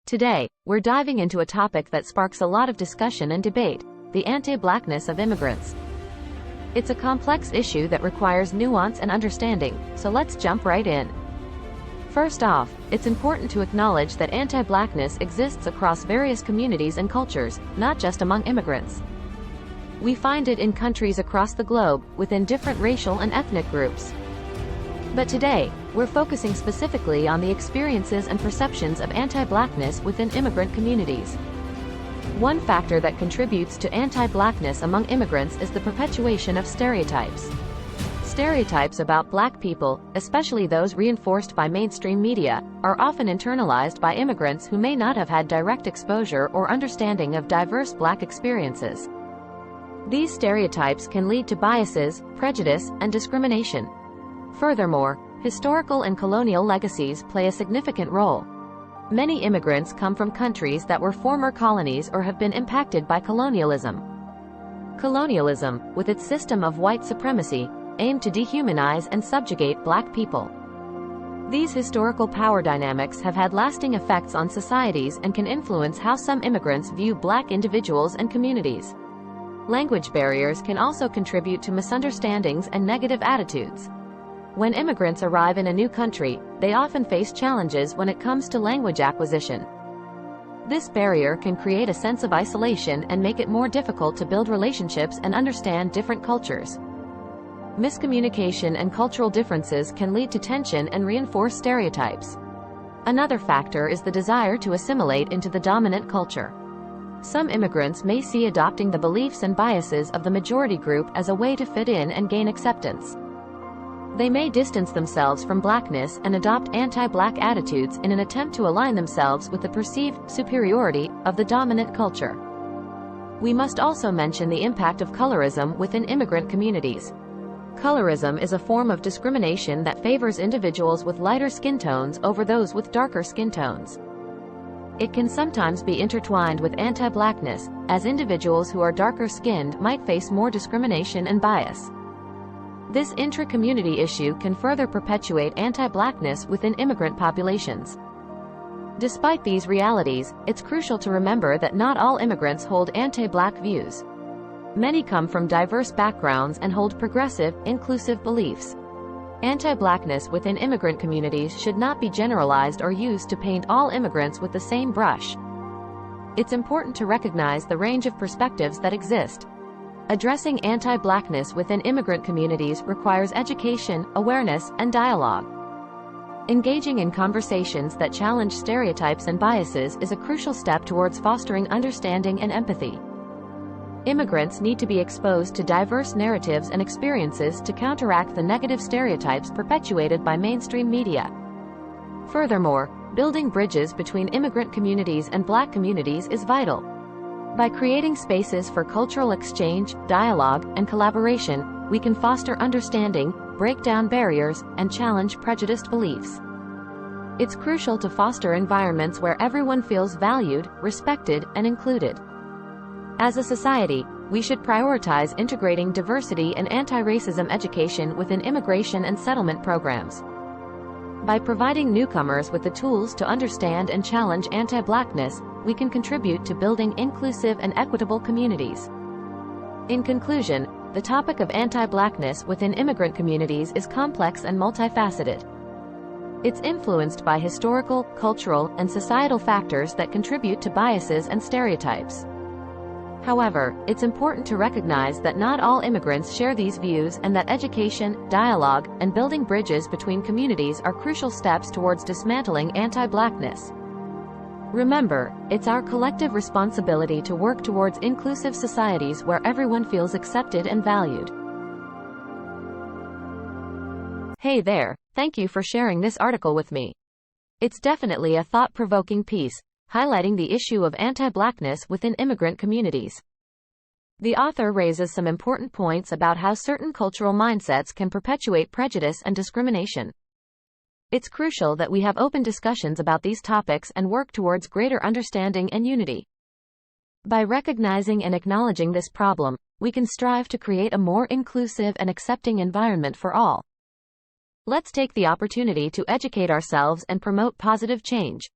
Today, we're diving into a topic that sparks a lot of discussion and debate: the anti-Blackness of immigrants. It's a complex issue that requires nuance and understanding, so let's jump right in. First off, it's important to acknowledge that anti-Blackness exists across various communities and cultures, not just among immigrants. We find it in countries across the globe, within different racial and ethnic groups. But today, we're focusing specifically on the experiences and perceptions of anti-Blackness within immigrant communities. One factor that contributes to anti-Blackness among immigrants is the perpetuation of stereotypes. Stereotypes about Black people, especially those reinforced by mainstream media, are often internalized by immigrants who may not have had direct exposure or understanding of diverse Black experiences. These stereotypes can lead to biases, prejudice, and discrimination. Furthermore, historical and colonial legacies play a significant role. Many immigrants come from countries that were former colonies or have been impacted by colonialism. Colonialism, with its system of white supremacy, aimed to dehumanize and subjugate Black people. These historical power dynamics have had lasting effects on societies and can influence how some immigrants view Black individuals and communities. Language barriers can also contribute to misunderstandings and negative attitudes. When immigrants arrive in a new country, they often face challenges when it comes to language acquisition. This barrier can create a sense of isolation and make it more difficult to build relationships and understand different cultures. Miscommunication and cultural differences can lead to tension and reinforce stereotypes. Another factor is the desire to assimilate into the dominant culture. Some immigrants may see adopting the beliefs and biases of the majority group as a way to fit in and gain acceptance. They may distance themselves from Blackness and adopt anti-Black attitudes in an attempt to align themselves with the perceived superiority of the dominant culture. We must also mention the impact of colorism within immigrant communities. Colorism is a form of discrimination that favors individuals with lighter skin tones over those with darker skin tones. It can sometimes be intertwined with anti-Blackness, as individuals who are darker-skinned might face more discrimination and bias. This intra-community issue can further perpetuate anti-Blackness within immigrant populations. Despite these realities, it's crucial to remember that not all immigrants hold anti-Black views. Many come from diverse backgrounds and hold progressive, inclusive beliefs. Anti-Blackness within immigrant communities should not be generalized or used to paint all immigrants with the same brush. It's important to recognize the range of perspectives that exist. Addressing anti-Blackness within immigrant communities requires education, awareness, and dialogue. Engaging in conversations that challenge stereotypes and biases is a crucial step towards fostering understanding and empathy. Immigrants need to be exposed to diverse narratives and experiences to counteract the negative stereotypes perpetuated by mainstream media. Furthermore, building bridges between immigrant communities and Black communities is vital. By creating spaces for cultural exchange, dialogue, and collaboration, we can foster understanding, break down barriers, and challenge prejudiced beliefs. It's crucial to foster environments where everyone feels valued, respected, and included. As a society, we should prioritize integrating diversity and anti-racism education within immigration and settlement programs. By providing newcomers with the tools to understand and challenge anti-Blackness, we can contribute to building inclusive and equitable communities. In conclusion, the topic of anti-Blackness within immigrant communities is complex and multifaceted. It's influenced by historical, cultural, and societal factors that contribute to biases and stereotypes. However, it's important to recognize that not all immigrants share these views and that education, dialogue, and building bridges between communities are crucial steps towards dismantling anti-Blackness. Remember, it's our collective responsibility to work towards inclusive societies where everyone feels accepted and valued. Hey there, thank you for sharing this article with me. It's definitely a thought-provoking piece, highlighting the issue of anti-Blackness within immigrant communities. The author raises some important points about how certain cultural mindsets can perpetuate prejudice and discrimination. It's crucial that we have open discussions about these topics and work towards greater understanding and unity. By recognizing and acknowledging this problem, we can strive to create a more inclusive and accepting environment for all. Let's take the opportunity to educate ourselves and promote positive change.